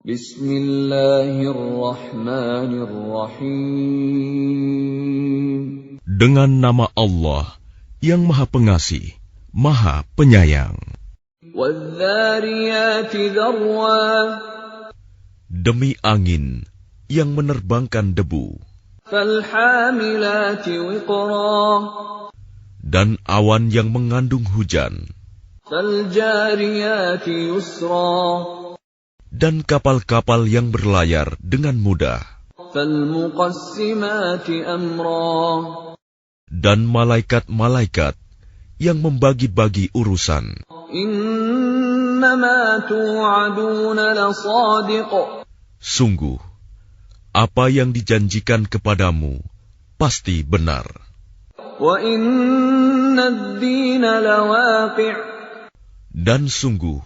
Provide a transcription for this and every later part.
Bismillahirrahmanirrahim. Dengan nama Allah yang Maha Pengasih, Maha Penyayang. Wadh-dhariyati dharwa. Demi angin yang menerbangkan debu. Falhamilati wiqra. Dan awan yang mengandung hujan. Faljariyati yusra. Dan kapal-kapal yang berlayar dengan mudah. Falmuqassimati amra. Dan malaikat-malaikat yang membagi-bagi urusan. Innama tu'aduna lasadiq. Sungguh, apa yang dijanjikan kepadamu pasti benar. Wa inna ad-dina lawaqi'. Dan sungguh,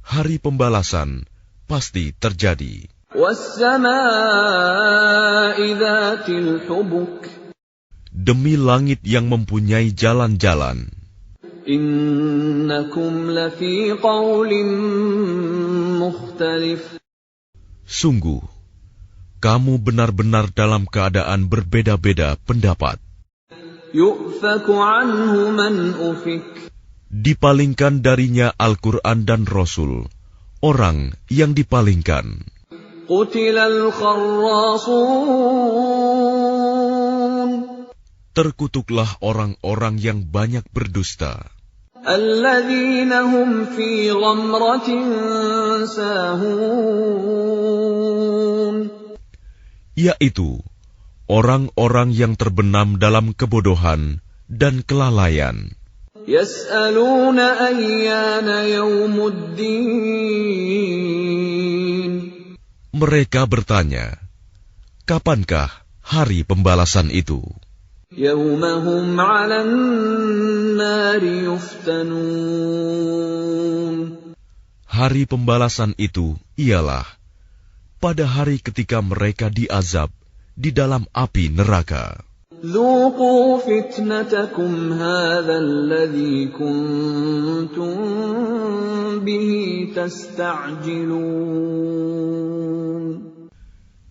hari pembalasan pasti terjadi. Was-samaa'i dhatil hubuk. Demi langit yang mempunyai jalan-jalan. Innakum lafi qawlin mukhtalif. Sungguh, kamu benar-benar dalam keadaan berbeda-beda pendapat. Yu'faku anhu man ufik. Dipalingkan darinya Al-Quran dan Rasul, orang yang dipalingkan. Qutilal kharrasun. Terkutuklah orang-orang yang banyak berdusta. Alladzina hum fi ghamratin sahun. Yaitu orang-orang yang terbenam dalam kebodohan dan kelalaian. Yas'aluna ayyana yawmuddin. Mereka bertanya, kapankah hari pembalasan itu? Yawmahum 'alan nari yuftanun. Hari pembalasan itu ialah pada hari ketika mereka diazab di dalam api neraka. Dzuqu fitnatakum hadzal ladzi kuntum bihi tasta'jilun.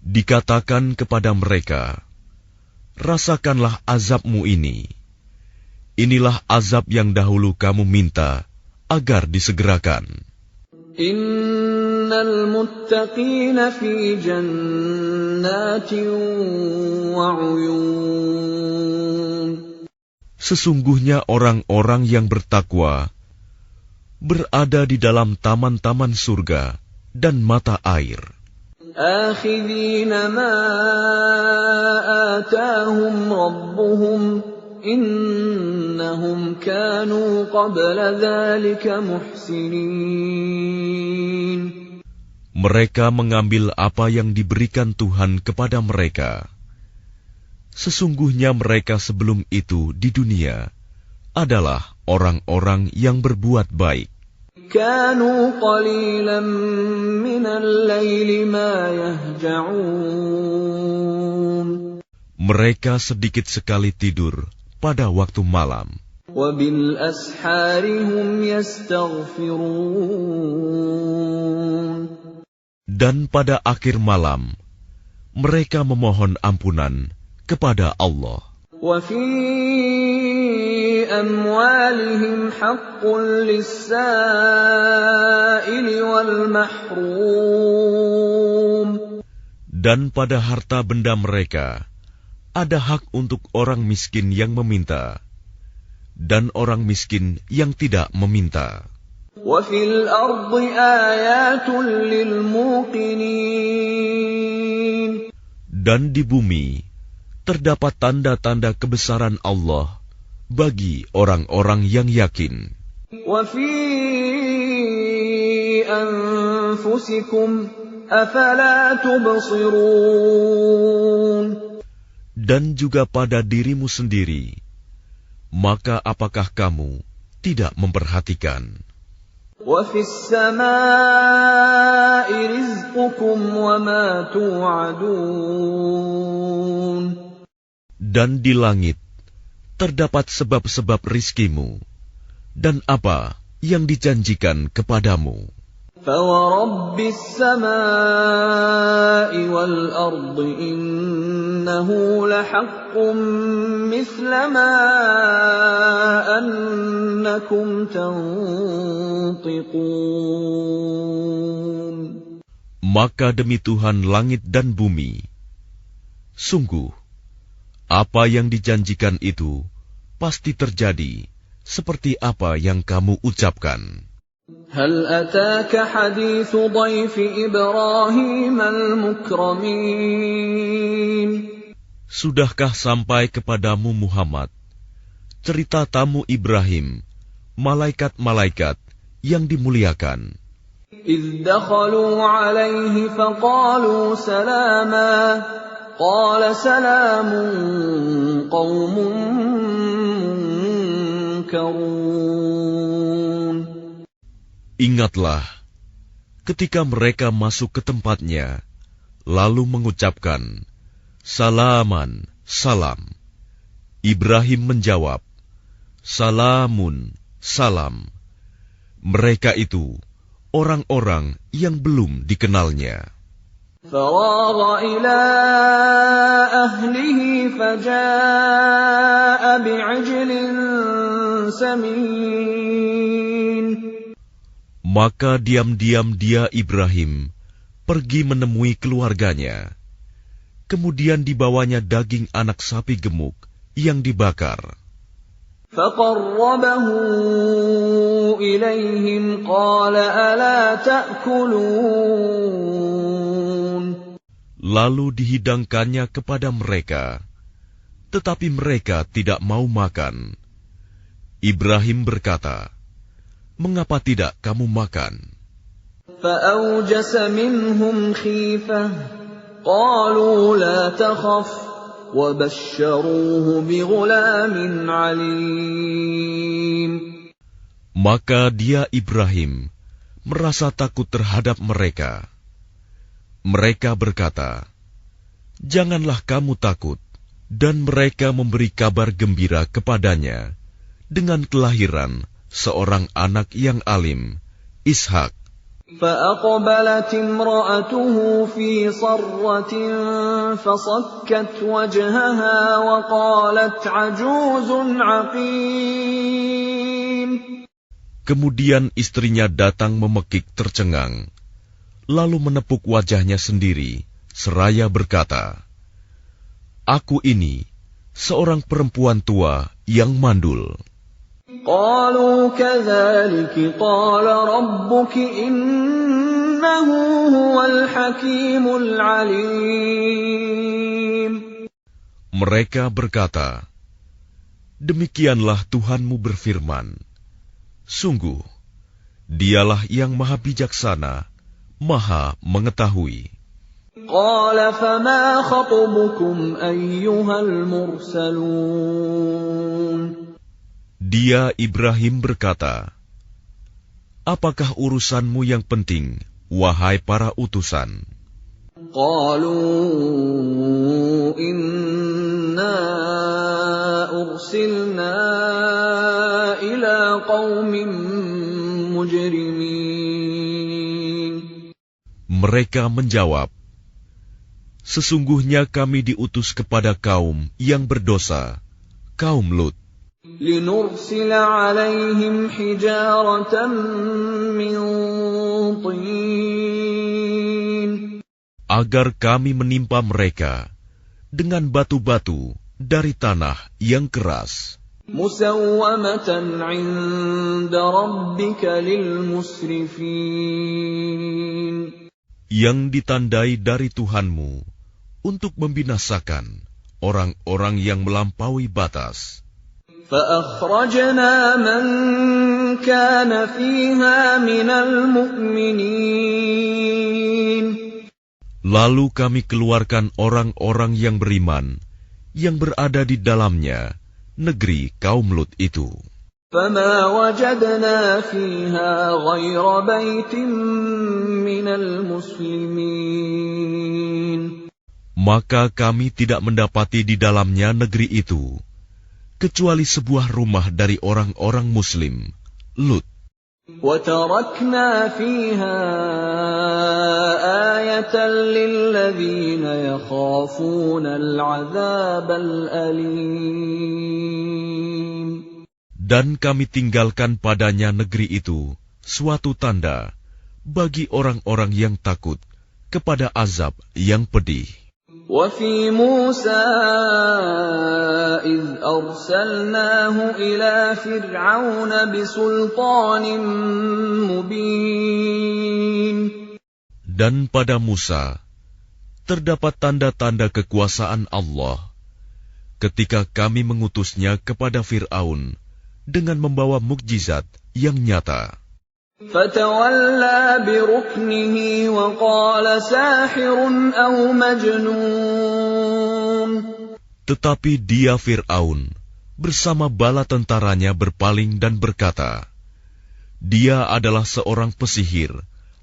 Dikatakan kepada mereka, rasakanlah azabmu ini. Inilah azab yang dahulu kamu minta agar disegerakan. Innal muttaqina fi jannatin wa 'uyun. Sesungguhnya orang-orang yang bertakwa berada di dalam taman-taman surga dan mata air. Akhidhina ma atahum rabbuhum innahum kanu qabla dhalika muhsinin. Mereka mengambil apa yang diberikan Tuhan kepada mereka. Sesungguhnya mereka sebelum itu di dunia adalah orang-orang yang berbuat baik. Kanu qalilan minal laili ma yahja'un. Mereka sedikit sekali tidur pada waktu malam. Wa bil ashari hum yastaghfirun. Dan pada akhir malam, mereka memohon ampunan kepada Allah. Wa fi amwalihim haqqun lis-sa'ili wal mahrum. Dan pada harta benda mereka, ada hak untuk orang miskin yang meminta, dan orang miskin yang tidak meminta. Wa fil ardi ayatun lil muqinin. Dan di bumi terdapat tanda-tanda kebesaran Allah bagi orang-orang yang yakin. Wa fi anfusikum afala tubsirun. Dan juga pada dirimu sendiri, maka apakah kamu tidak memperhatikan? Wa fis samaa'i rizqukum wa ma tu'adun. Dan di langit terdapat sebab-sebab rizkimu dan apa yang dijanjikan kepadamu. فَوَرَبِّ السَّمَاءِ وَالْأَرْضِ إِنَّهُ لَحَقٌّ مِثْلَ مَا أَنَّكُمْ تَنطِقُونَ. Maka demi Tuhan langit dan bumi, sungguh, apa yang dijanjikan itu pasti terjadi seperti apa yang kamu ucapkan. هل أتاك حديث ضيف إبراهيم المكرمين. Sudahkah sampai kepadamu Muhammad cerita tamu Ibrahim, malaikat-malaikat yang dimuliakan? إذ دخلوا عليه فقالوا سلاما قال سلام قوم منكرون. Ingatlah, ketika mereka masuk ke tempatnya, lalu mengucapkan, Salaman, salam. Ibrahim menjawab, Salamun, salam. Mereka itu orang-orang yang belum dikenalnya. فراغ إلى أهله فجاء بعجل سمين. Maka diam-diam dia Ibrahim pergi menemui keluarganya. Kemudian dibawanya daging anak sapi gemuk yang dibakar. فَقَرَّبَهُ إِلَيْهِمْ قَالَ أَلَا تَأْكُلُونَ. Lalu dihidangkannya kepada mereka, tetapi mereka tidak mau makan. Ibrahim berkata, Mengapa tidak kamu makan? فَأَوْجَسَ مِنْهُمْ خِيفَةً قَالُوا لَا تَخَفْ وَبَشَّرُوهُ بِغُلَامٍ عَلِيمٍ. Maka dia Ibrahim merasa takut terhadap mereka. Mereka berkata, Janganlah kamu takut, dan mereka memberi kabar gembira kepadanya dengan kelahiran seorang anak yang alim, Ishak. فَأَقْبَلَتِ امْرَأَتُهُ فِي صَرَّةٍ فَصَكَّتْ وَجْهَهَا وَقَالَتْ عَجُوزٌ عَقِيمٌ. Kemudian istrinya datang memekik tercengang, lalu menepuk wajahnya sendiri, seraya berkata, Aku ini seorang perempuan tua yang mandul. قالوا كذلك قال ربك إنه هو الحكيم العليم. Mereka berkata, Demikianlah Tuhanmu berfirman, Sungguh, Dialah yang maha bijaksana, maha mengetahui. قال فما خطبكم أيها المرسلون. Dia Ibrahim berkata, Apakah urusanmu yang penting, wahai para utusan? قالوا إنا أرسلنا إلى قوم مجرمين. Mereka menjawab, Sesungguhnya kami diutus kepada kaum yang berdosa, kaum Lut. لنرسل عليهم حجارة من طين. Agar kami menimpa mereka dengan batu-batu dari tanah yang keras. مسومة عند ربك للمسرفين. Yang ditandai dari Tuhanmu untuk membinasakan orang-orang yang melampaui batas. فأخرجنا من كان فيها من المؤمنين. Lalu kami keluarkan orang-orang yang beriman yang berada di dalamnya, negeri kaum Lut itu. فما وجدنا فيها غير بيت من المسلمين. Maka kami tidak mendapati di dalamnya negeri itu kecuali sebuah rumah dari orang-orang Muslim, Lut. وَتَرَكْنَا فِيهَا آيَةً لِّلَّذِينَ يَخَافُونَ الْعَذَابَ الْأَلِيمَ. Dan kami tinggalkan padanya negeri itu suatu tanda bagi orang-orang yang takut kepada azab yang pedih. وَفِي مُوسَىٰ إِذْ أَرْسَلْنَاهُ إِلَىٰ فِرْعَوْنَ بِسُلْطَانٍ مُّبِينٍ. Dan pada Musa terdapat tanda-tanda kekuasaan Allah ketika kami mengutusnya kepada Fir'aun dengan membawa mukjizat yang nyata. فَتَوَلَّىٰ بِرُكْنِهِ وَقَالَ سَاحِرٌ أَوْ مَجْنُونٌ. Tetapi dia Fir'aun bersama bala tentaranya berpaling dan berkata, dia adalah seorang pesihir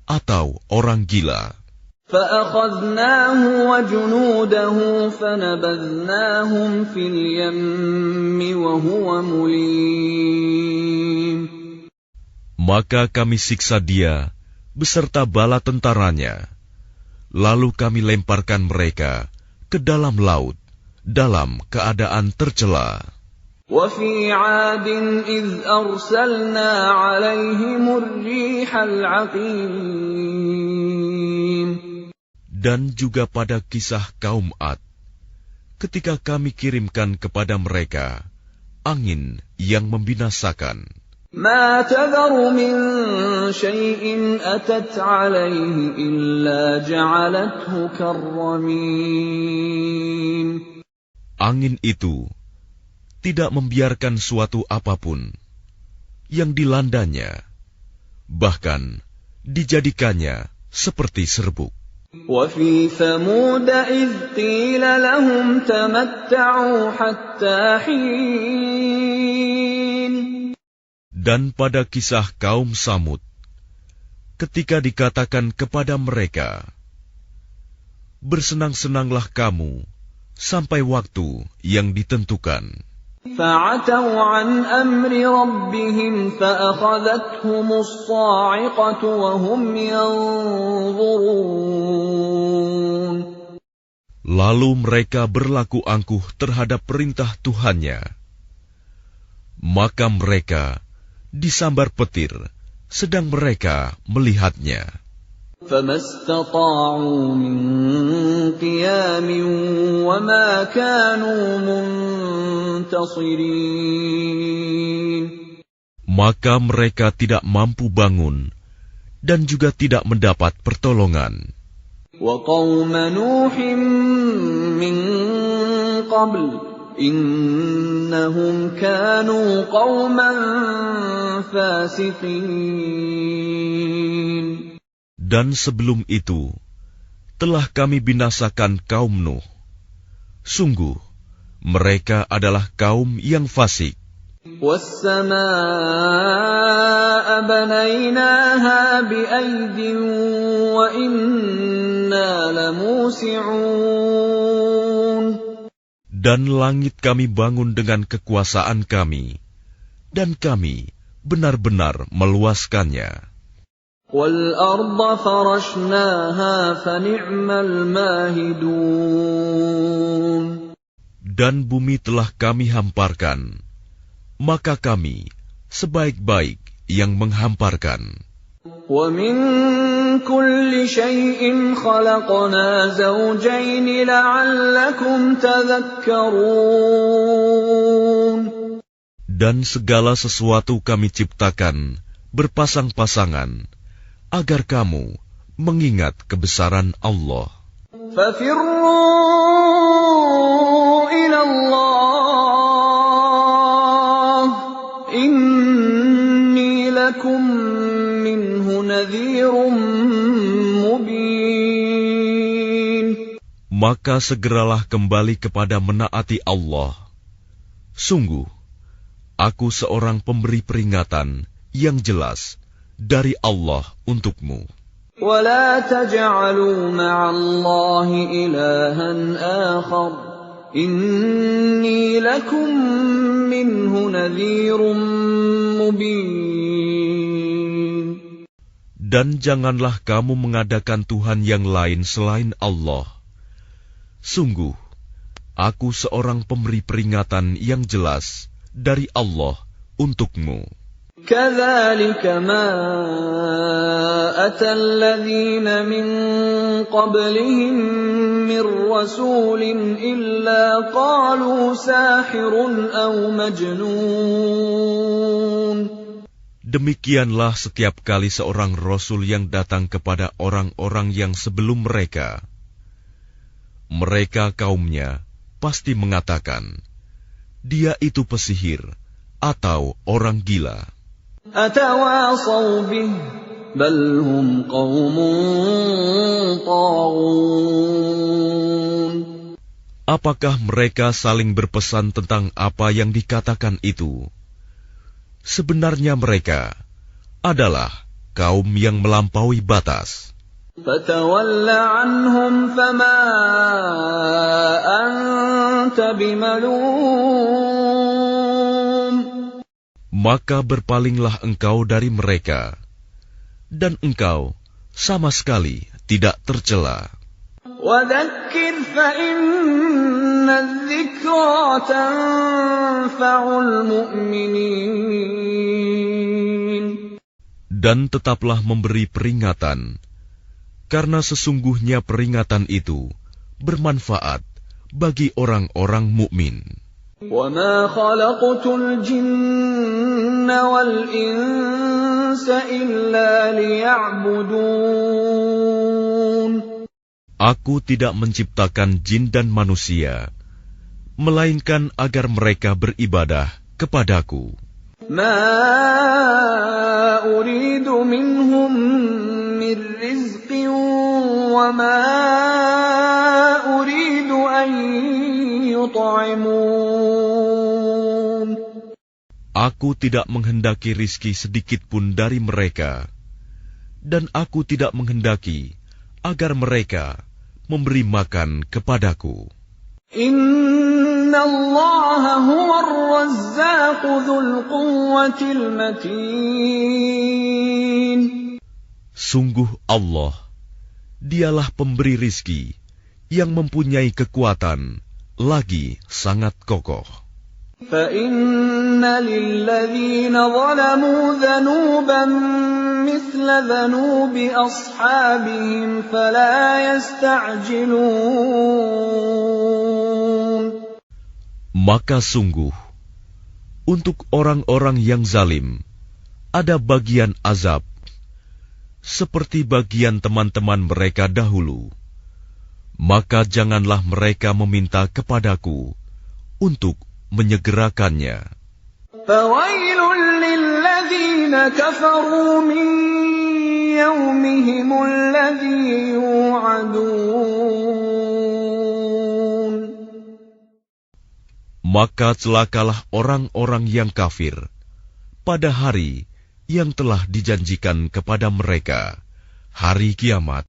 atau orang gila. فَأَخَذْنَاهُ وَجُنُودَهُ فَنَبَذْنَاهُمْ فِي الْيَمِّ وَهُوَ مُلِيمٌ. Maka kami siksa dia beserta bala tentaranya, lalu kami lemparkan mereka ke dalam laut dalam keadaan tercela. وَفِي عَادٍ إِذْ أَرْسَلْنَا عَلَيْهِمُ الرِّيحَ الْعَقِيمَ. Dan juga pada kisah kaum Ad, ketika kami kirimkan kepada mereka angin yang membinasakan. مَا تَذَرُ مِن شَيْءٍ أَتَتْ عَلَيْهِ إِلَّا جَعَلَتْهُ كَالرَّمِيمِ. Angin itu tidak membiarkan suatu apapun yang dilandanya, bahkan dijadikannya seperti serbuk. وَفِي ثَمُودَ إِذْ قِيلَ لَهُمْ تَمَتَّعُوا حَتَّىٰ حِينٍ. Dan pada kisah kaum Samud, ketika dikatakan kepada mereka, bersenang-senanglah kamu sampai waktu yang ditentukan. فَعَتَوْا عَنْ أَمْرِ رَبِّهِمْ فَأَخَذَتْهُمُ الصَّاعِقَةُ وَهُمْ يَنظُرُونَ. Lalu mereka berlaku angkuh terhadap perintah Tuhannya. Maka mereka disambar petir, sedang mereka melihatnya. فَمَا اسْتَطَاعُوا مِنْ قِيَامٍ وَمَا كَانُوا مُنْتَصِرِينَ. Maka mereka tidak mampu bangun dan juga tidak mendapat pertolongan. وَقَوْمَ نُوحٍ مِّن قَبْلُ إِنَّهُمْ كَانُوا قَوْمًا فَاسِقِينَ. Dan sebelum itu, telah kami binasakan kaum Nuh. Sungguh, mereka adalah kaum yang fasik. وَالسَّمَاءَ بَنَيْنَاهَا بِأَيْدٍ وَإِنَّا لَمُوسِعُونَ. Dan langit kami bangun dengan kekuasaan kami, dan kami benar-benar meluaskannya. وَالْأَرْضَ فَرَشْنَاهَا فَنِعْمَ الْمَاهِدُونَ. Dan bumi telah kami hamparkan, maka kami sebaik-baik yang menghamparkan. وَمِن كُلِّ شَيْءٍ خَلَقْنَا زَوْجَيْنِ لَعَلَّكُمْ تَذَكَّرُونَ. Dan segala sesuatu kami ciptakan berpasang-pasangan, agar kamu mengingat kebesaran Allah. فَفِرُّوا إِلَى اللَّهِ إِنِّي لَكُمْ مِنْهُ نَذِيرٌ مُبِينٌ. Maka segeralah kembali kepada menaati Allah. Sungguh, aku seorang pemberi peringatan yang jelas dari Allah untukmu. وَلَا تَجْعَلُوا مَعَ اللَّهِ إِلَٰهًا آخَرَ إِنِّي لَكُمْ مِنْهُ نَذِيرٌ مُبِينٌ. Dan janganlah kamu mengadakan Tuhan yang lain selain Allah. Sungguh, aku seorang pemberi peringatan yang jelas dari Allah untukmu. كَذَلِكَ مَا أَتَى الَّذِينَ مِن قَبْلِهِم مِّن رَّسُولٍ إِلَّا قَالُوا سَاحِرٌ أَوْ مَجْنُونٌ. Demikianlah setiap kali seorang rasul yang datang kepada orang-orang yang sebelum mereka, kaumnya pasti mengatakan, dia itu pesihir atau orang gila. أَتَوَاصَوْا بِهِ بَلْ هُمْ قَوْمٌ طَاغُونَ. Apakah mereka saling berpesan tentang apa yang dikatakan itu? Sebenarnya mereka adalah kaum yang melampaui batas. فَتَوَلَّ عَنْهُمْ فَمَا أَنْتَ بِمَلُومٍ. Maka berpalinglah engkau dari mereka, dan engkau sama sekali tidak tercela. وَذَكِّرْ فَإِنَّ الذِّكْرَى تَنفَعُ الْمُؤْمِنِينَ. Dan tetaplah memberi peringatan, karena sesungguhnya peringatan itu bermanfaat bagi orang-orang mukmin. وَمَا خَلَقْتُ الْجِنَّ وَالْإِنسَ إِلَّا لِيَعْبُدُونَ. Aku tidak menciptakan jin dan manusia, melainkan agar mereka beribadah kepadaku. مَا أُرِيدُ مِنْهُمْ مِنْ رِزْقٍ وَمَا أُرِيدُ أَنْ يُطْعِمُونَ. Aku tidak menghendaki rizki sedikit pun dari mereka, dan aku tidak menghendaki agar mereka memberi makan kepadaku. Inna Allah huwa ar-razzaq dzul quwwatil matin. Sungguh Allah, dialah pemberi rizki yang mempunyai kekuatan lagi sangat kokoh. فَإِنَّ لِلَّذِينَ ظَلَمُوا ذَنُوبًا مِثْلَ ذَنُوبِ أَصْحَابِهِمْ فَلَا يَسْتَعْجِلُونَ. Maka sungguh, untuk orang-orang yang zalim, ada bagian azab, seperti bagian teman-teman mereka dahulu. Maka janganlah mereka meminta kepadaku untuk menyegerakannya. فَوَيْلٌ لِلَّذِينَ كَفَرُوا مِنْ يَوْمِهِمُ الَّذِي يُوعَدُونَ. Maka celakalah orang-orang yang kafir pada hari yang telah dijanjikan kepada mereka, hari kiamat.